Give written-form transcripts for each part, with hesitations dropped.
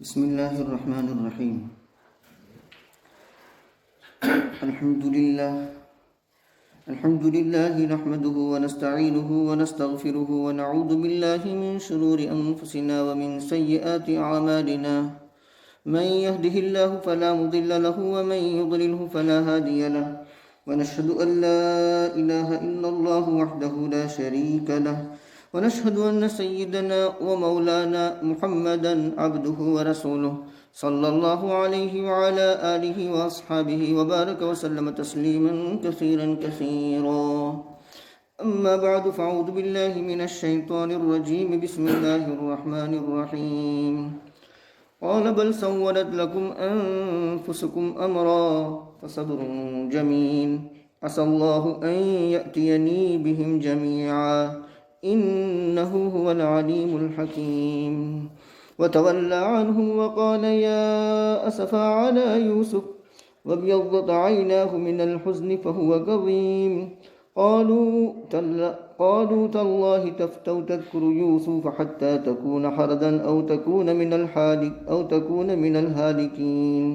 بسم الله الرحمن الرحيم. الحمد لله نحمده ونستعينه ونستغفره ونعوذ بالله من شرور أنفسنا ومن سيئات أعمالنا. من يهده الله فلا مضل له ومن يضلله فلا هادي له، ونشهد أن لا إله إلا الله وحده لا شريك له، ونشهد أن سيدنا ومولانا محمدا عبده ورسوله صلى الله عليه وعلى آله وأصحابه وبارك وسلم تسليما كثيرا كثيرا. أما بعد، فأعوذ بالله من الشيطان الرجيم. بسم الله الرحمن الرحيم. قال بل سولت لكم أنفسكم أمرا فصبر جميل، عسى الله أن يأتيني بهم جميعا إنه هو العليم الحكيم. وتولى عنهم وقال يا أسفا على يوسف وابيضت عيناه من الحزن فهو كظيم. قالوا تالله تفتأ تذكر يوسف حتى تكون حردا أو تكون من الهالكين.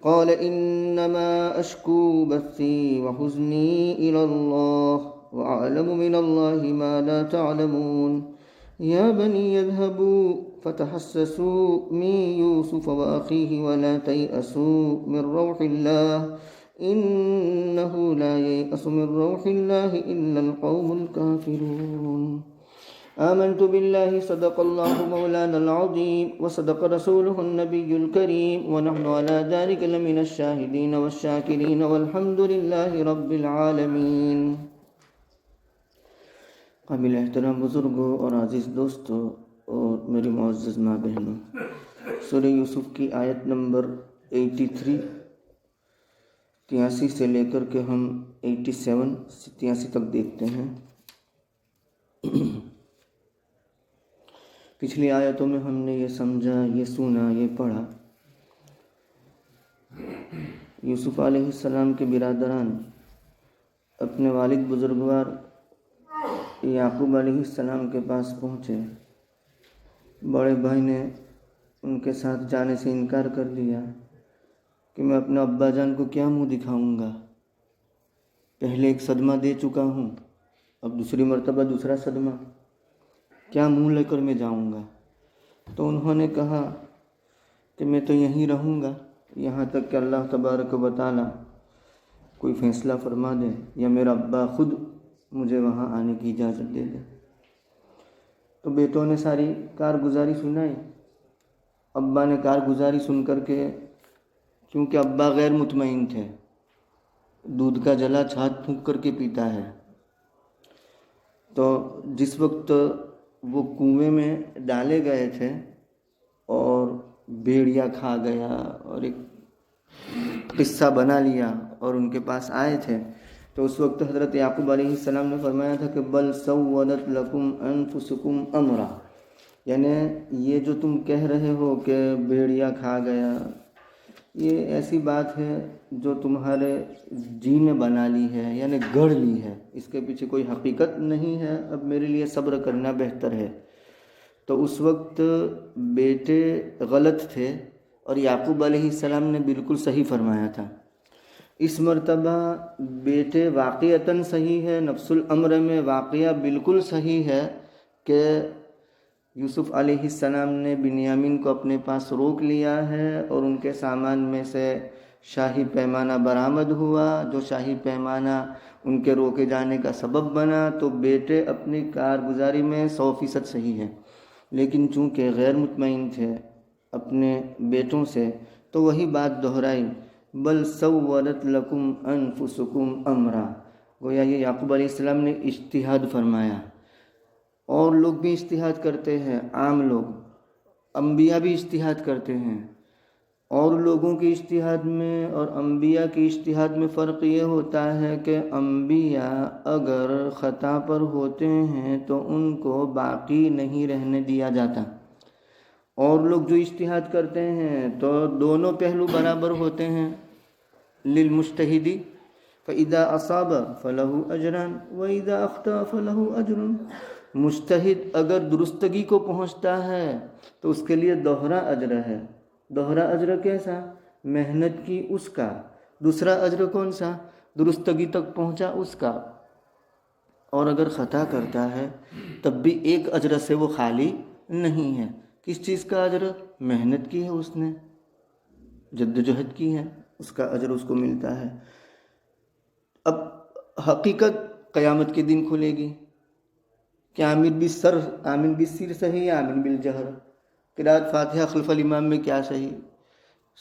قال إنما أشكو بثي وحزني إلى الله وأعلم من الله ما لا تعلمون. يا بني اذهبوا فتحسسوا من يوسف وأخيه ولا تيأسوا من روح الله إنه لا ييأس من روح الله إلا القوم الكافرون. آمنت بالله صدق الله مولانا العظيم وصدق رسوله النبي الكريم ونحن على ذلك لمن الشاهدين والشاكرين والحمد لله رب العالمين. قابل احترام بزرگوں اور عزیز دوستوں اور میری معزز ماں بہنوں، سورہ یوسف کی آیت نمبر 83 سے لے کر کے ہم 83 تک دیکھتے ہیں. پچھلی آیتوں میں ہم نے یہ سمجھا، یہ سنا، یہ پڑھا. یوسف علیہ السلام کے برادران اپنے والد بزرگوار یعقوب علیہ السلام کے پاس پہنچے. بڑے بھائی نے ان کے ساتھ جانے سے انکار کر دیا کہ میں اپنے ابا جان کو کیا منہ دکھاؤں گا، پہلے ایک صدمہ دے چکا ہوں، اب دوسری مرتبہ دوسرا صدمہ، کیا منہ لے کر میں جاؤں گا. تو انہوں نے کہا کہ میں تو یہیں رہوں گا یہاں تک کہ اللہ تبارک و تعالی کوئی فیصلہ فرما دے یا میرا ابا خود مجھے وہاں آنے کی اجازت دے دے. تو بیٹوں نے ساری کارگزاری سنائی. ابا نے کارگزاری سن کر کے، کیونکہ ابا غیر مطمئن تھے، دودھ کا جلا چھات پھونک کر کے پیتا ہے، تو جس وقت وہ کنویں میں ڈالے گئے تھے اور بھیڑیا کھا گیا اور ایک قصہ بنا لیا اور ان کے پاس آئے تھے، تو اس وقت حضرت یعقوب علیہ السلام نے فرمایا تھا کہ بل سولت لکم انفسکم امرا، یعنی یہ جو تم کہہ رہے ہو کہ بھیڑیا کھا گیا، یہ ایسی بات ہے جو تمہارے جی نے بنا لی ہے، یعنی گڑھ لی ہے، اس کے پیچھے کوئی حقیقت نہیں ہے، اب میرے لیے صبر کرنا بہتر ہے. تو اس وقت بیٹے غلط تھے اور یعقوب علیہ السلام نے بالکل صحیح فرمایا تھا. اس مرتبہ بیٹے واقعتاً صحیح ہے، نفس الامر میں واقعہ بالکل صحیح ہے کہ یوسف علیہ السلام نے بنیامین کو اپنے پاس روک لیا ہے اور ان کے سامان میں سے شاہی پیمانہ برآمد ہوا، جو شاہی پیمانہ ان کے روکے جانے کا سبب بنا. تو بیٹے اپنی کارگزاری میں 100% صحیح ہے، لیکن چونکہ غیر مطمئن تھے اپنے بیٹوں سے تو وہی بات دہرائی، بل سولت لکم انفسکم امرا. گویا یہ یعقوب علیہ السلام نے اجتہاد فرمایا. اور لوگ بھی اجتہاد کرتے ہیں، عام لوگ، انبیاء بھی اجتہاد کرتے ہیں. اور لوگوں کے اجتہاد میں اور انبیاء کے اجتہاد میں فرق یہ ہوتا ہے کہ انبیاء اگر خطا پر ہوتے ہیں تو ان کو باقی نہیں رہنے دیا جاتا. اور لوگ جو اجتہاد کرتے ہیں تو دونوں پہلو برابر ہوتے ہیں. للمجتہد فإذا أصاب فله أجران وإذا أخطأ فله أجر. مجتہد اگر درستگی کو پہنچتا ہے تو اس کے لیے دوہرا اجر ہے. دوہرا اجر کیسا؟ محنت کی اس کا. دوسرا اجر کون سا؟ درستگی تک پہنچا اس کا. اور اگر خطا کرتا ہے تب بھی ایک اجر سے وہ خالی نہیں ہے. کس چیز کا اجر؟ محنت کی ہے اس نے، جدوجہد کی ہے، اس کا اجر اس کو ملتا ہے. اب حقیقت قیامت کے دن کھلے گی کہ آمین بالسر صحیح یا آمین بالجہر، قرأت فاتحہ خلف الامام میں کیا صحیح.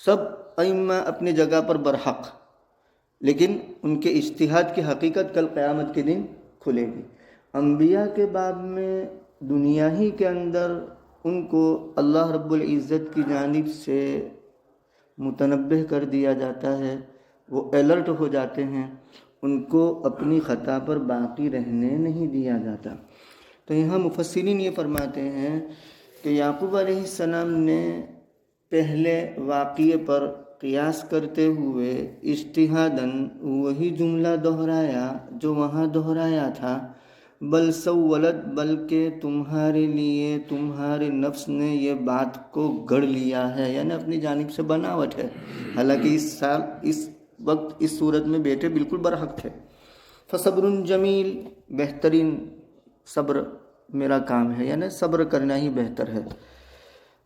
سب ائمہ اپنے جگہ پر برحق، لیکن ان کے اجتہاد کی حقیقت کل قیامت کے دن کھلے گی. انبیاء کے باب میں دنیا ہی کے اندر ان کو اللہ رب العزت کی جانب سے متنبہ کر دیا جاتا ہے، وہ الرٹ ہو جاتے ہیں، ان کو اپنی خطا پر باقی رہنے نہیں دیا جاتا. تو یہاں مفسرین یہ فرماتے ہیں کہ یعقوب علیہ السلام نے پہلے واقعے پر قیاس کرتے ہوئے اجتہاداً وہی جملہ دہرایا جو وہاں دہرایا تھا، بل سولت، بلکہ تمہارے لیے تمہارے نفس نے یہ بات کو گڑھ لیا ہے، یعنی اپنی جانب سے بناوٹ ہے. حالانکہ اس وقت اس صورت میں بیٹے بالکل برحق تھے. فصبر جمیل، بہترین صبر میرا کام ہے، یعنی صبر کرنا ہی بہتر ہے.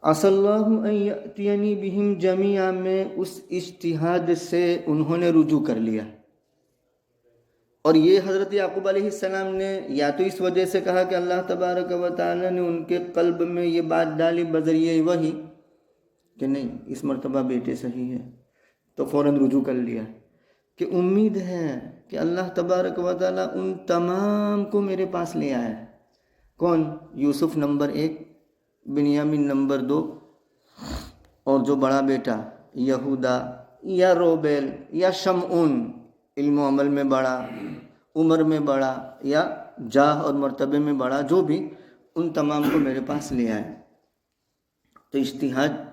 عسى اللہ ان یأتینی بہم جمیعا میں اس اجتہاد سے انہوں نے رجوع کر لیا. اور یہ حضرت یعقوب علیہ السلام نے یا تو اس وجہ سے کہا کہ اللہ تبارک و تعالی نے ان کے قلب میں یہ بات ڈالی بذریعہ وحی کہ نہیں اس مرتبہ بیٹے صحیح ہے، تو فوراً رجوع کر لیا کہ امید ہے کہ اللہ تبارک و تعالی ان تمام کو میرے پاس لے آیا. کون؟ یوسف نمبر 1، بنیامین نمبر 2، اور جو بڑا بیٹا یہودا یا روبیل یا شمعون، علم و عمل میں بڑا، عمر میں بڑا، یا جاہ اور مرتبے میں بڑا، جو بھی، ان تمام کو میرے پاس لے آئے. تو اجتہاد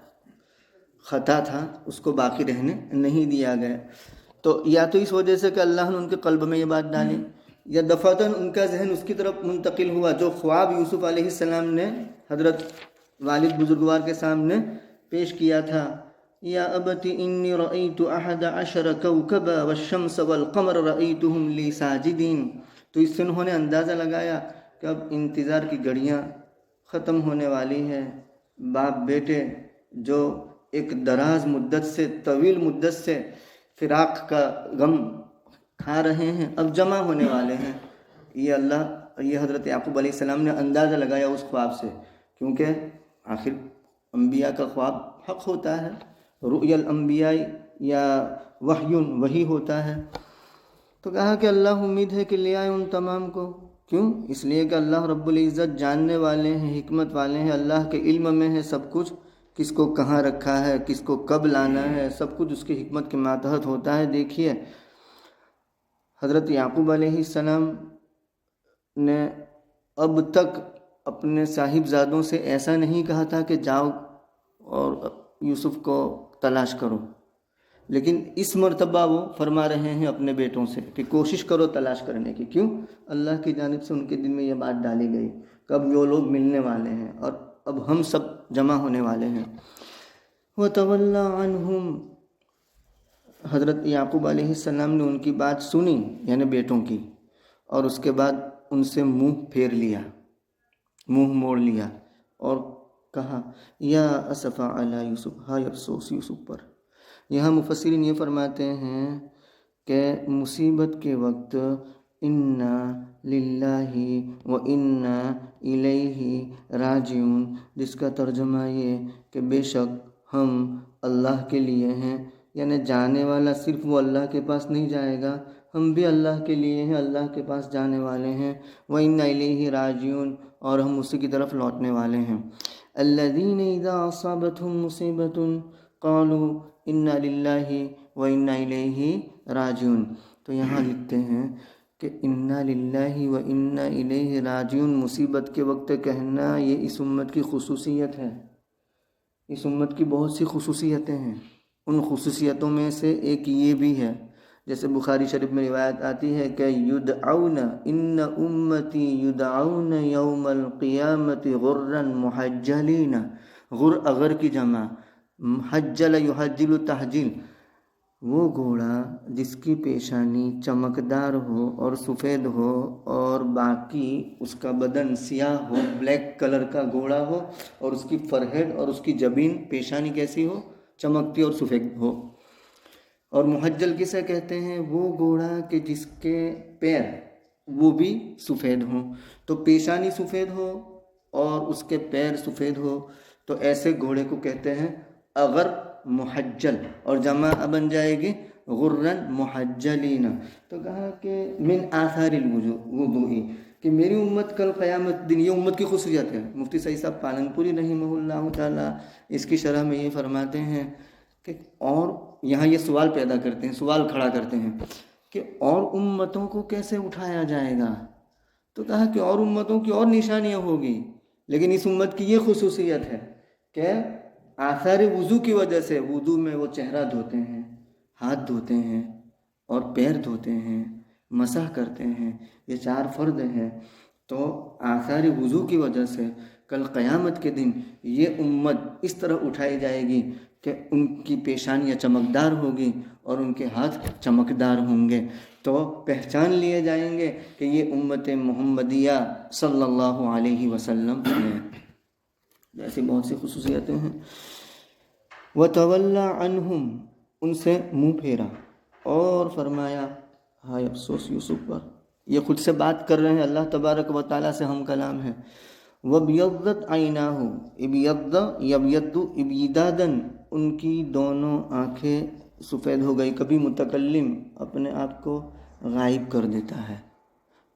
خطا تھا، اس کو باقی رہنے نہیں دیا گیا. تو یا تو اس وجہ سے کہ اللہ نے ان کے قلب میں یہ بات ڈالی، یا دفعتاً ان کا ذہن اس کی طرف منتقل ہوا جو خواب یوسف علیہ السلام نے حضرت والد بزرگوار کے سامنے پیش کیا تھا. یا ابت انی رأیت 11 کوکبا والشمس والقمر رأیتهم لی ساجدین. تو اس سے انہوں نے اندازہ لگایا کہ اب انتظار کی گھڑیاں ختم ہونے والی ہے. باپ بیٹے جو ایک دراز مدت سے، طویل مدت سے فراق کا غم کھا رہے ہیں، اب جمع ہونے والے ہیں. یہ حضرت یعقوب علیہ السلام نے اندازہ لگایا اس خواب سے، کیونکہ آخر انبیاء کا خواب حق ہوتا ہے، رؤیا الانبیاء یا وحی ہوتا ہے. تو کہا کہ اللہ امید ہے کہ لے آئے ان تمام کو. کیوں؟ اس لیے کہ اللہ رب العزت جاننے والے ہیں، حکمت والے ہیں، اللہ کے علم میں ہے سب کچھ، کس کو کہاں رکھا ہے، کس کو کب لانا ہے، سب کچھ اس کی حکمت کے ماتحت ہوتا ہے. دیکھیے حضرت یعقوب علیہ السلام نے اب تک اپنے صاحبزادوں سے ایسا نہیں کہا تھا کہ جاؤ اور یوسف کو تلاش کرو، لیکن اس مرتبہ وہ فرما رہے ہیں اپنے بیٹوں سے کہ کوشش کرو تلاش کرنے کی. کیوں؟ اللہ کی جانب سے ان کے دل میں یہ بات ڈالی گئی کہ اب وہ لوگ ملنے والے ہیں اور اب ہم سب جمع ہونے والے ہیں. وَتَوَلَّى عَنْهُمْ، حضرت یعقوب علیہ السلام نے ان کی بات سنی، یعنی بیٹوں کی، اور اس کے بعد ان سے منہ پھیر لیا، منہ موڑ لیا، اور کہا یا اسفا علی یوسف، ہائے افسوس یوسف پر. یہاں مفسرین یہ فرماتے ہیں کہ مصیبت کے وقت انا للہ و انا الیہ راجعون، جس کا ترجمہ یہ کہ بے شک ہم اللہ کے لیے ہیں، یعنی جانے والا صرف وہ اللہ کے پاس نہیں جائے گا، ہم بھی اللہ کے لیے ہیں، اللہ کے پاس جانے والے ہیں. وَإِنَّا إِلَيْهِ رَاجِعُونَ، اور ہم اسی کی طرف لوٹنے والے ہیں. الَّذِينَ إِذَا أَصَابَتْهُمْ مُصِيبَةٌ قَالُوا إِنَّا لِلَّهِ وَإِنَّا إِلَيْهِ رَاجِعُونَ. تو یہاں لکھتے ہیں کہ اِنَّا لِلَّهِ وَإِنَّا إِلَيْهِ رَاجِعُونَ، مصیبت کے وقت کہنا یہ اس امت کی خصوصیت ہے. اس امت کی بہت سی خصوصیتیں ہیں، ان خصوصیتوں میں سے ایک یہ بھی ہے جیسے بخاری شریف میں روایت آتی ہے کہ یدعون ان امتی یدعون یوم القیامت غرا محجلین، غر اغر کی جمع، حجل یحجل تحجیل، وہ گھوڑا جس کی پیشانی چمکدار ہو اور سفید ہو اور باقی اس کا بدن سیاہ ہو، بلیک کلر کا گھوڑا ہو، اور اس کی فرہیڈ اور اس کی جبین پیشانی کیسی ہو؟ چمکتی اور سفید ہو۔ اور محجل کسے کہتے ہیں؟ وہ گھوڑا کہ جس کے پیر وہ بھی سفید ہوں، تو پیشانی سفید ہو اور اس کے پیر سفید ہو، تو ایسے گھوڑے کو کہتے ہیں اغر محجل، اور جمع بن جائے گی غرن محجلین۔ تو کہا کہ من آثار الوضوء، کہ میری امت کل قیامت دن، یہ امت کی خصوصیت ہے۔ مفتی سعید صاحب پالنپوری رحمہ اللہ تعالیٰ اس کی شرح میں یہ فرماتے ہیں کہ اور یہاں یہ سوال پیدا کرتے ہیں، سوال کھڑا کرتے ہیں کہ اور امتوں کو کیسے اٹھایا جائے گا؟ تو کہا کہ اور امتوں کی اور نشانیاں ہوگی، لیکن اس امت کی یہ خصوصیت ہے کہ آثار وضو کی وجہ سے، وضو میں وہ چہرہ دھوتے ہیں، ہاتھ دھوتے ہیں اور پیر دھوتے ہیں، مسح کرتے ہیں، یہ 4 فرض ہیں۔ تو آثار وضو کی وجہ سے کل قیامت کے دن یہ امت اس طرح اٹھائی جائے گی کہ ان کی پیشانیاں چمکدار ہوگی اور ان کے ہاتھ چمکدار ہوں گے، تو پہچان لیے جائیں گے کہ یہ امت محمدیہ صلی اللہ علیہ وسلم ہے۔ ایسی بہت سی خصوصیتیں ہیں۔ وَتَوَلَّى عَنْهُمْ، ان سے منہ پھیرا، اور فرمایا، ہائے افسوس یوسف پر، یہ خود سے بات کر رہے ہیں، اللہ تبارک و تعالیٰ سے ہم کلام ہے۔ وَبْيَضَّتْ عَيْنَاهُ، ابیض یبیض ابیدادن، ان کی دونوں آنکھیں سفید ہو گئی۔ کبھی متکلم اپنے آپ کو غائب کر دیتا ہے،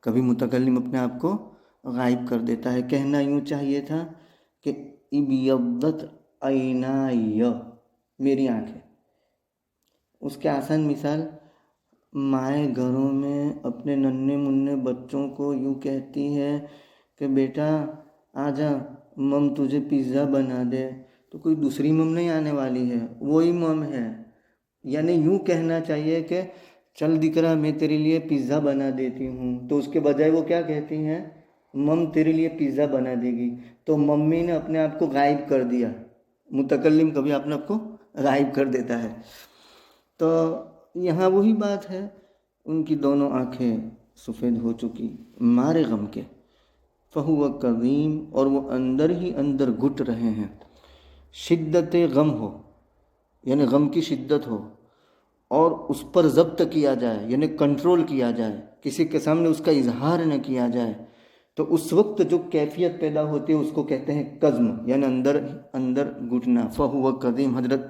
کبھی متکلم اپنے آپ کو غائب کر دیتا ہے۔ کہنا یوں چاہیے تھا کہ ابیضت عینای، میری آنکھیں۔ اس کے آسان مثال، مائیں گھروں میں اپنے ننھے منھے بچوں کو یوں کہتی ہے کہ بیٹا آجا، مم تجھے پیزا بنا دے، تو کوئی دوسری مم نہیں آنے والی ہے، وہی مم ہے۔ یعنی یوں کہنا چاہیے کہ چل دکھ رہا، میں تیرے لیے پیزا بنا دیتی ہوں، تو اس کے بجائے وہ کیا کہتی ہیں؟ مم تیرے لیے پیزا بنا دے گی۔ تو ممی نے اپنے آپ کو غائب کر دیا۔ متکلم کبھی اپنے آپ کو غائب کر دیتا ہے۔ تو یہاں وہی بات ہے، ان کی دونوں آنکھیں سفید ہو چکی مارے غم کے۔ فہو کظیم، اور وہ اندر ہی اندر گھٹ رہے ہیں۔ شدت غم ہو، یعنی غم کی شدت ہو، اور اس پر ضبط کیا جائے، یعنی کنٹرول کیا جائے، کسی کے سامنے اس کا اظہار نہ کیا جائے، تو اس وقت جو کیفیت پیدا ہوتی ہے اس کو کہتے ہیں قزم، یعنی اندر اندر گھٹنا۔ فہو کظیم، حضرت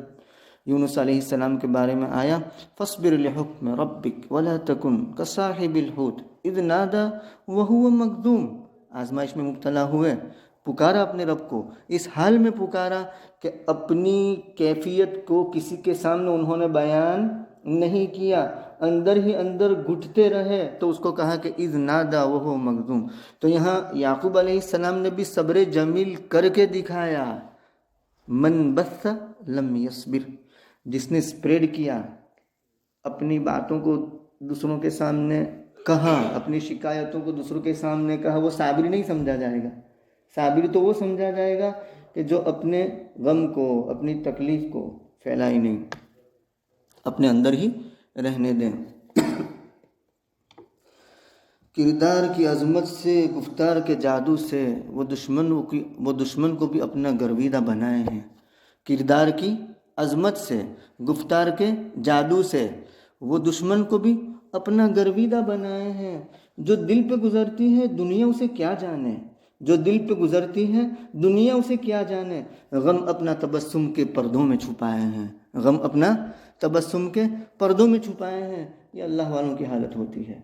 یونس علیہ السلام کے بارے میں آیا، فاصبر لحکم ربک ولا تکن کصاحب الحوت اذ نادى وهو مکظوم۔ آزمائش میں مبتلا ہوئے، پکارا اپنے رب کو، اس حال میں پکارا کہ اپنی کیفیت کو کسی کے سامنے انہوں نے بیان نہیں کیا، اندر ہی اندر گھٹتے رہے، تو اس کو کہا کہ اذ نادا وہو مکظوم۔ تو یہاں یعقوب علیہ السلام نے بھی صبر جمیل کر کے دکھایا۔ من بث لم یصبر، جس نے اسپریڈ کیا، اپنی باتوں کو دوسروں کے سامنے کہا، اپنی شکایتوں کو دوسروں کے سامنے کہا، وہ صابر نہیں سمجھا جائے گا۔ صابر تو وہ سمجھا جائے گا کہ جو اپنے غم کو، اپنی تکلیف کو پھیلائے نہیں، اپنے اندر ہی رہنے دیں۔ کردار کی عظمت سے، گفتار کے جادو سے وہ دشمن کو بھی اپنا گرویدہ بنائے ہیں۔ کردار کی عظمت سے، گفتار کے جادو سے وہ دشمن کو بھی اپنا گرویدہ بنائے ہیں۔ جو دل پہ گزرتی ہے دنیا اسے کیا جانے، جو دل پہ گزرتی ہے دنیا اسے کیا جانے۔ غم اپنا تبسم کے پردوں میں چھپائے ہیں، غم اپنا تبسم کے پردوں میں چھپائے ہیں۔ یہ اللہ والوں کی حالت ہوتی ہے۔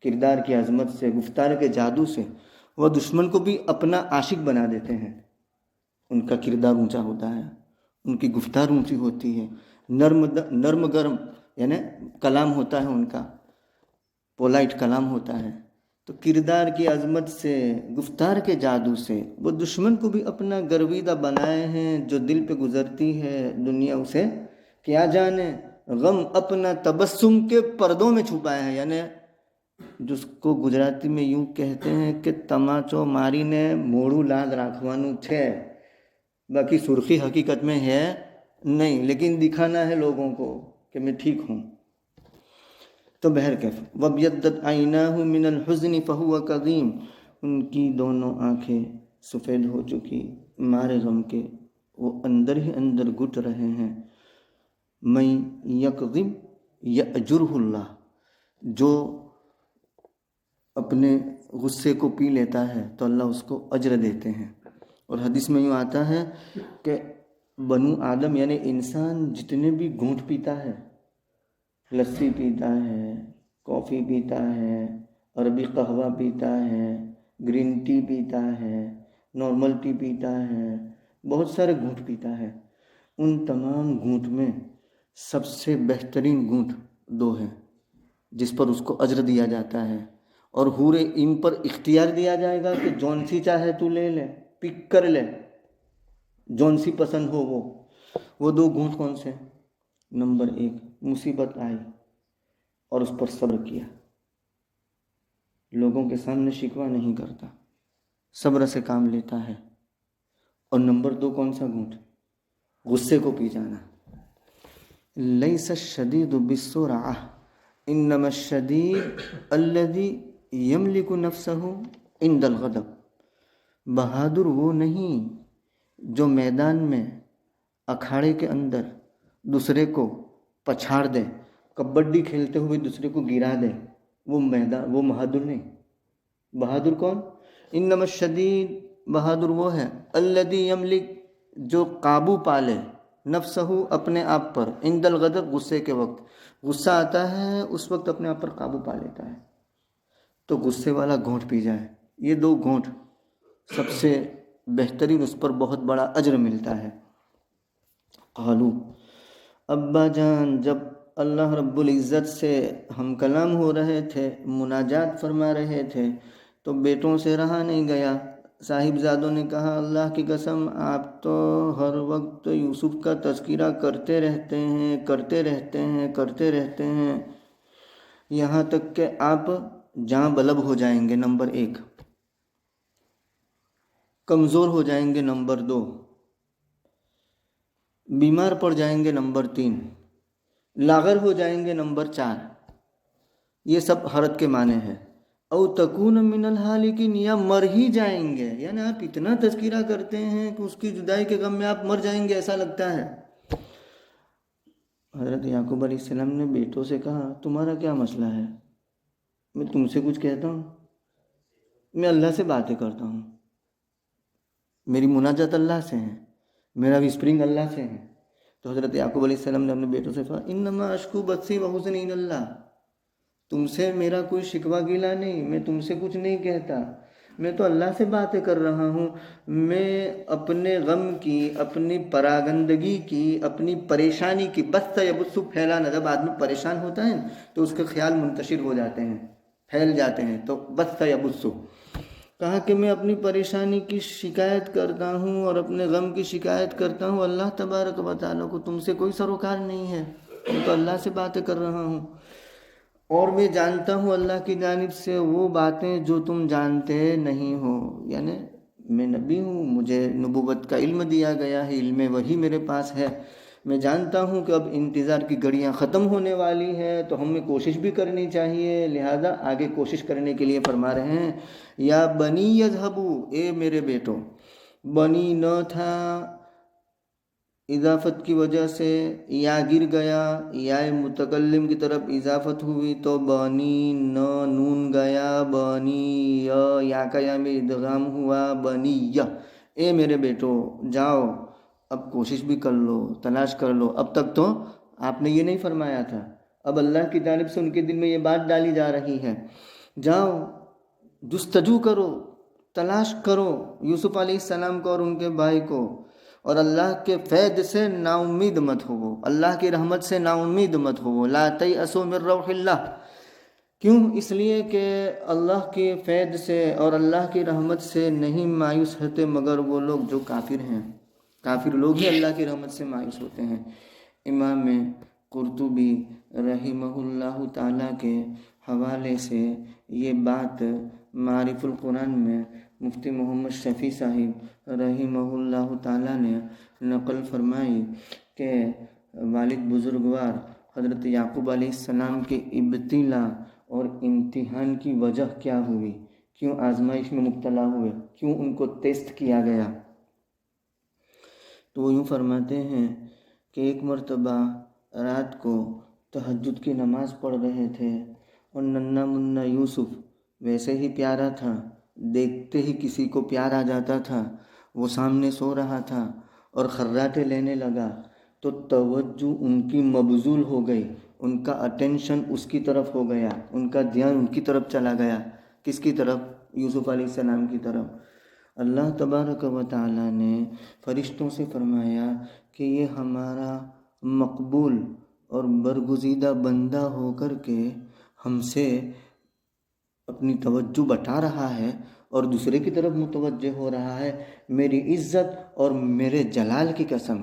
کردار کی عظمت سے، گفتار کے جادو سے وہ دشمن کو بھی اپنا عاشق بنا دیتے ہیں۔ ان کا کردار اونچا ہوتا ہے، ان کی گفتار اونچی ہوتی ہے، نرم گرم یعنی کلام ہوتا ہے، ان کا پولائٹ کلام ہوتا ہے۔ تو کردار کی عظمت سے، گفتار کے جادو سے وہ دشمن کو بھی اپنا گرویدہ بنائے ہیں۔ جو دل پہ گزرتی ہے دنیا اسے کیا جانے، غم اپنا تبسم کے پردوں میں چھپایا ہے، یعنی جس کو گجراتی میں یوں کہتے ہیں کہ تماچو ماری نے موڑوں لاد راکھوانوں છે، باقی سرخی حقیقت میں ہے نہیں، لیکن دکھانا ہے لوگوں کو کہ میں ٹھیک ہوں۔ تو بہرکیف وَابْيَضَّتْ عَيْنَاهُ مِنَ الْحُزْنِ فَهُوَ كَظِيمٌ، ان کی دونوں آنکھیں سفید ہو چکی مارے غم کے، وہ اندر ہی اندر گھٹ رہے ہیں۔ مَن يَكْظِمْ يَأْجُرْهُ اللَّهُ، جو اپنے غصے کو پی لیتا ہے تو اللہ اس کو اجر دیتے ہیں۔ اور حدیث میں یوں آتا ہے کہ بنو آدم یعنی انسان جتنے بھی گھونٹ پیتا ہے، لسی پیتا ہے، کافی پیتا ہے، عربی قہوہ پیتا ہے، گرین ٹی پیتا ہے، نارمل ٹی پیتا ہے، بہت سارے گھونٹ پیتا ہے، ان تمام گھونٹ میں سب سے بہترین گھونٹ دو ہیں جس پر اس کو اجر دیا جاتا ہے، اور حور عین پر اختیار دیا جائے گا کہ جون سی چاہے تو لے لے، پک کر لے، جون سی پسند ہو وہ دو گھونٹ کون سے؟ نمبر 1، مصیبت آئی اور اس پر صبر کیا، لوگوں کے سامنے شکوہ نہیں کرتا، صبر سے کام لیتا ہے۔ اور نمبر 2 کون سا گھونٹ؟ غصے کو پی جانا۔ لیس الشدید بالسرعہ انما الشدید الذی یملک نفسہ عند الغضب، بہادر وہ نہیں جو میدان میں اکھاڑے کے اندر دوسرے کو پچھاڑ دے، کبڈی کھیلتے ہوئے دوسرے کو گرا دے، وہ بہادر نہیں۔ بہادر کون؟ انما الشدید، بہادر وہ ہے الذی یملک، جو قابو پالے نفسہ، اپنے آپ پر، عند الغضب، غصے کے وقت، غصہ آتا ہے اس وقت اپنے آپ پر قابو پا لیتا ہے۔ تو غصے والا گھونٹ پی جائے، یہ 2 گھونٹ سب سے بہترین، اس پر بہت بڑا اجر ملتا ہے۔ قالو، ابا جان جب اللہ رب العزت سے ہم کلام ہو رہے تھے، مناجات فرما رہے تھے، تو بیٹوں سے رہا نہیں گیا، صاحبزادوں نے کہا اللہ کی قسم آپ تو ہر وقت یوسف کا تذکرہ کرتے رہتے ہیں، یہاں تک کہ آپ جاں بلب ہو جائیں گے، نمبر 1، کمزور ہو جائیں گے، نمبر 2، بیمار پڑ جائیں گے، نمبر 3، لاغر ہو جائیں گے، نمبر 4۔ یہ سب حرت کے معنی ہے۔ او تکون من الحالکین، یا مر ہی جائیں گے، یعنی آپ اتنا تذکرہ کرتے ہیں کہ اس کی جدائی کے غم میں آپ مر جائیں گے ایسا لگتا ہے۔ حضرت یعقوب علیہ السلام نے بیٹوں سے کہا تمہارا کیا مسئلہ ہے؟ میں تم سے کچھ کہتا ہوں؟ میں اللہ سے باتیں کرتا ہوں، میری مناجات اللہ سے ہے، میرا وسپرنگ اللہ سے ہے۔ تو حضرت یعقوب علیہ السلام نے اپنے بیٹوں سے کہا انما اشکو بثی وحزنی الی اللہ، تم سے میرا کوئی شکوہ گیلا نہیں، میں تم سے کچھ نہیں کہتا، میں تو اللہ سے باتیں کر رہا ہوں، میں اپنے غم کی، اپنی پراگندگی کی، اپنی پریشانی کی، بث یبث پھیلانا، جب آدمی پریشان ہوتا ہے تو اس کے خیال منتشر ہو جاتے ہیں، پھیل جاتے ہیں، تو بث یبث، کہا کہ میں اپنی پریشانی کی شکایت کرتا ہوں اور اپنے غم کی شکایت کرتا ہوں اللہ تبارک و تعالیٰ کو، تم سے کوئی سروکار نہیں ہے، میں تو اللہ سے باتیں کر رہا ہوں، اور میں جانتا ہوں اللہ کی جانب سے وہ باتیں جو تم جانتے نہیں ہو، یعنی میں نبی ہوں، مجھے نبوت کا علم دیا گیا ہے، علم وحی میرے پاس ہے، میں جانتا ہوں کہ اب انتظار کی گھڑیاں ختم ہونے والی ہیں، تو ہمیں کوشش بھی کرنی چاہیے، لہذا آگے کوشش کرنے کے لیے فرما رہے ہیں یا بنی یذہبوا، اے میرے بیٹوں، بنی نہ تھا، اضافت کی وجہ سے یا گر گیا، یا متکلم کی طرف اضافت ہوئی تو بنی نہ، نون گیا، بنی یا کا یا میں ادغام ہوا، بنی یا، اے میرے بیٹو جاؤ اب کوشش بھی کر لو، تلاش کر لو، اب تک تو آپ نے یہ نہیں فرمایا تھا، اب اللہ کی جانب سے ان کے دل میں یہ بات ڈالی جا رہی ہے، جاؤ جستجو کرو، تلاش کرو یوسف علیہ السلام کو اور ان کے بھائی کو، اور اللہ کے فیض سے نا امید مت ہو، اللہ کی رحمت سے نا امید مت ہو، لا تیأسوا من روح اللہ، کیوں؟ اس لیے کہ اللہ کے فیض سے اور اللہ کی رحمت سے نہیں مایوس ہوتے مگر وہ لوگ جو کافر ہیں، کافر لوگ ہی اللہ کی رحمت سے مایوس ہوتے ہیں۔ امام قرطبی رحمہ اللہ تعالیٰ کے حوالے سے یہ بات معارف القرآن میں مفتی محمد شفیع صاحب رحمہ اللہ تعالیٰ نے نقل فرمائی کہ والد بزرگوار حضرت یعقوب علیہ السلام کے ابتلا اور امتحان کی وجہ کیا ہوئی، کیوں آزمائش میں مبتلا ہوئے، کیوں ان کو ٹیسٹ کیا گیا، تو وہ یوں فرماتے ہیں کہ ایک مرتبہ رات کو تہجد کی نماز پڑھ رہے تھے اور ننھا منھا یوسف ویسے ہی پیارا تھا، دیکھتے ہی کسی کو پیار آ جاتا تھا، وہ سامنے سو رہا تھا اور خراٹے لینے لگا تو توجہ ان کی مبذول ہو گئی، ان کا اٹینشن اس کی طرف ہو گیا، ان کا دھیان ان کی طرف چلا گیا۔ کس کی طرف؟ یوسف علیہ السلام کی طرف۔ اللہ تبارک و تعالیٰ نے فرشتوں سے فرمایا کہ یہ ہمارا مقبول اور برگزیدہ بندہ ہو کر کے ہم سے اپنی توجہ بٹا رہا ہے اور دوسرے کی طرف متوجہ ہو رہا ہے، میری عزت اور میرے جلال کی قسم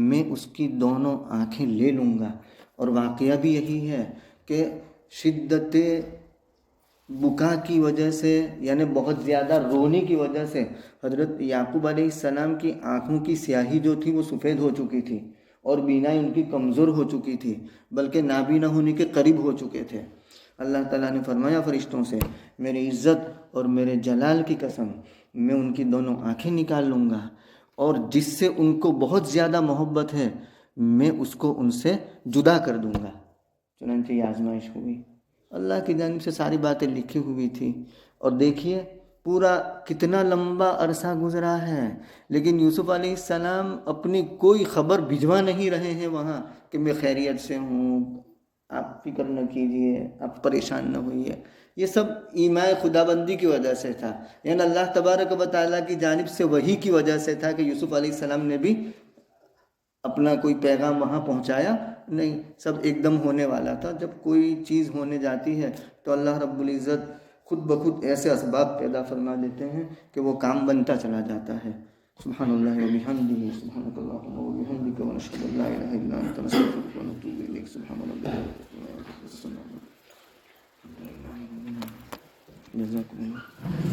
میں اس کی دونوں آنکھیں لے لوں گا۔ اور واقعہ بھی یہی ہے کہ شدت بکا کی وجہ سے، یعنی بہت زیادہ رونے کی وجہ سے حضرت یعقوب علیہ السلام کی آنکھوں کی سیاہی جو تھی وہ سفید ہو چکی تھی اور بینائی ان کی کمزور ہو چکی تھی، بلکہ نابینا ہونے کے قریب ہو چکے تھے۔ اللہ تعالیٰ نے فرمایا فرشتوں سے، میری عزت اور میرے جلال کی قسم میں ان کی دونوں آنکھیں نکال لوں گا، اور جس سے ان کو بہت زیادہ محبت ہے میں اس کو ان سے جدا کر دوں گا۔ چنانچہ یہ آزمائش ہوئی، اللہ کی جانب سے ساری باتیں لکھی ہوئی تھی۔ اور دیکھیے پورا کتنا لمبا عرصہ گزرا ہے، لیکن یوسف علیہ السلام اپنی کوئی خبر بھجوا نہیں رہے ہیں وہاں کہ میں خیریت سے ہوں، آپ فکر نہ کیجئے، آپ پریشان نہ ہوئیے۔ یہ سب ایمائے خدابندی کی وجہ سے تھا، یعنی اللہ تبارک و تعالیٰ کی جانب سے وحی کی وجہ سے تھا کہ یوسف علیہ السلام نے بھی اپنا کوئی پیغام وہاں پہنچایا نہیں، سب ایک دم ہونے والا تھا۔ جب کوئی چیز ہونے جاتی ہے تو اللہ رب العزت خود بخود ایسے اسباب پیدا فرما دیتے ہیں کہ وہ کام بنتا چلا جاتا ہے۔ سبحان اللہ و بحمدہ، سبحانک اللہم و بحمدک، ونشہد ان لا الہ الا انت، نستغفرک ونتوب الیک۔ سبحان اللہ، جزاکم اللہ۔